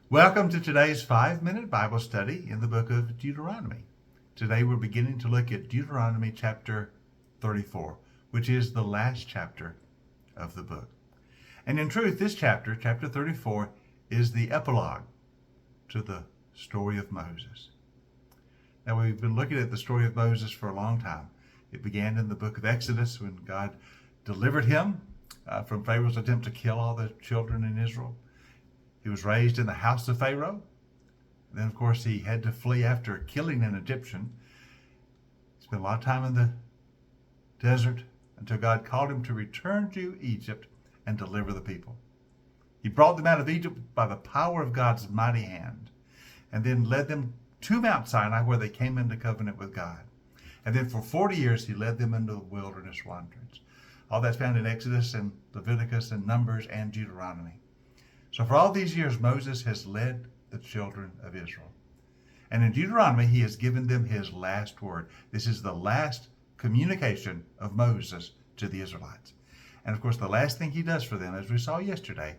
Welcome to today's 5-minute Bible study in the book of Deuteronomy. Today we're beginning to look at Deuteronomy chapter 34, which is the last chapter of the book. And in truth, this chapter, chapter 34, is the epilogue to the story of Moses. Now, we've been looking at the story of Moses for a long time. It began in the book of Exodus when God delivered him from Pharaoh's attempt to kill all the children in Israel. He was raised in the house of Pharaoh. Then, of course, he had to flee after killing an Egyptian. He spent a lot of time in the desert until God called him to return to Egypt and deliver the people. He brought them out of Egypt by the power of God's mighty hand, and then led them to Mount Sinai, where they came into covenant with God. And then for 40 years, he led them into the wilderness wanderings. All that's found in Exodus and Leviticus and Numbers and Deuteronomy. So for all these years, Moses has led the children of Israel. And in Deuteronomy, he has given them his last word. This is the last communication of Moses to the Israelites. And of course, the last thing he does for them, as we saw yesterday,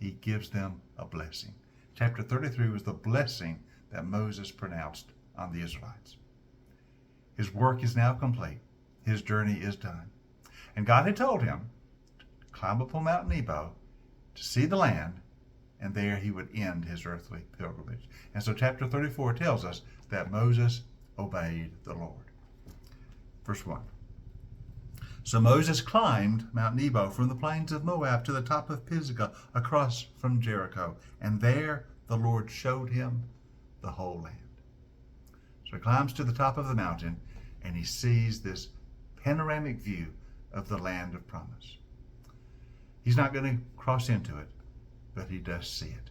he gives them a blessing. Chapter 33 was the blessing that Moses pronounced on the Israelites. His work is now complete. His journey is done. And God had told him to climb up on Mount Nebo to see the land, and there he would end his earthly pilgrimage. And so chapter 34 tells us that Moses obeyed the Lord. Verse 1. So Moses climbed Mount Nebo from the plains of Moab to the top of Pisgah across from Jericho, and there the Lord showed him the whole land. So he climbs to the top of the mountain, and he sees this panoramic view of the land of promise. He's not going to cross into it, but he does see it.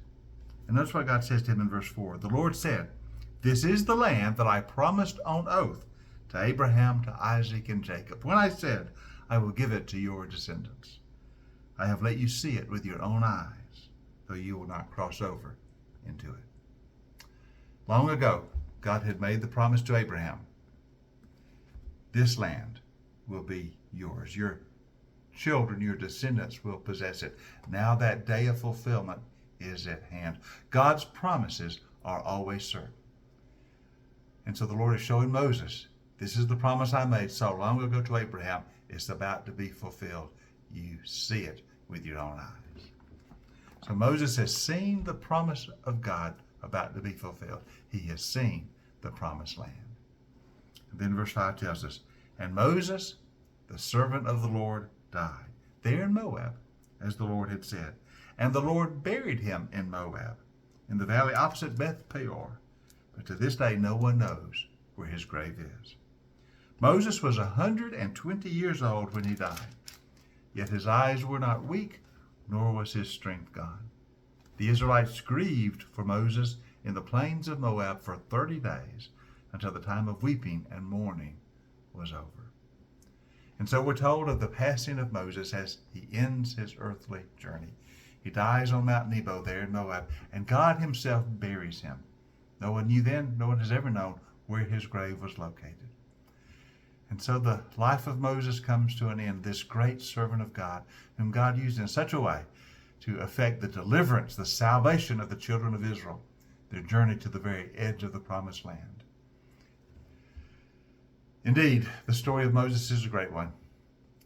And notice what God says to him in verse 4. The Lord said, "This is the land that I promised on oath to Abraham, to Isaac, and Jacob, when I said, I will give it to your descendants. I have let you see it with your own eyes, though you will not cross over into it." Long ago, God had made the promise to Abraham. This land will be yours. Your children, your descendants will possess it. Now that day of fulfillment is at hand. God's promises are always certain. And so the Lord is showing Moses, this is the promise I made so long ago to Abraham. It's about to be fulfilled. You see it with your own eyes. So Moses has seen the promise of God about to be fulfilled. He has seen the promised land. And then verse 5 tells us, and Moses, the servant of the Lord, died there in Moab, as the Lord had said. And the Lord buried him in Moab, in the valley opposite Beth Peor. But to this day no one knows where his grave is. Moses was 120 years old when he died. Yet his eyes were not weak, nor was his strength gone. The Israelites grieved for Moses in the plains of Moab for 30 days, until the time of weeping and mourning was over. And so we're told of the passing of Moses as he ends his earthly journey. He dies on Mount Nebo there in Moab, and God himself buries him. No one knew then, no one has ever known where his grave was located. And so the life of Moses comes to an end, this great servant of God, whom God used in such a way to effect the deliverance, the salvation of the children of Israel, their journey to the very edge of the promised land. Indeed, the story of Moses is a great one.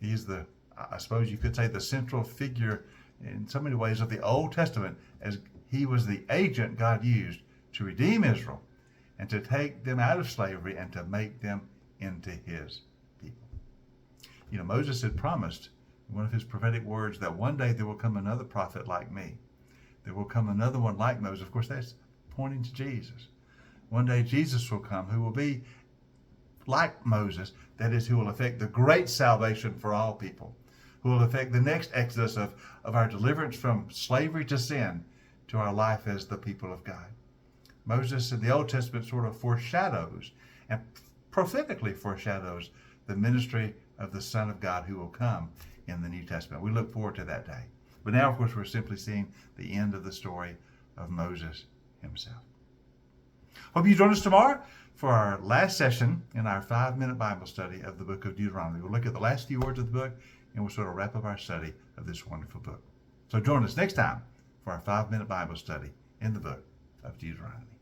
He is I suppose you could say, the central figure in so many ways of the Old Testament, as he was the agent God used to redeem Israel and to take them out of slavery and to make them into his people. You know, Moses had promised in one of his prophetic words that one day there will come another prophet like me. There will come another one like Moses. Of course, that's pointing to Jesus. One day Jesus will come who will be like Moses, that is, who will effect the great salvation for all people, who will effect the next exodus of our deliverance from slavery to sin to our life as the people of God. Moses in the Old Testament sort of foreshadows and prophetically foreshadows the ministry of the Son of God who will come in the New Testament. We look forward to that day. But now, of course, we're simply seeing the end of the story of Moses himself. Hope you join us tomorrow for our last session in our 5-minute Bible study of the book of Deuteronomy. We'll look at the last few words of the book, and we'll sort of wrap up our study of this wonderful book. So join us next time for our 5-minute Bible study in the book of Deuteronomy.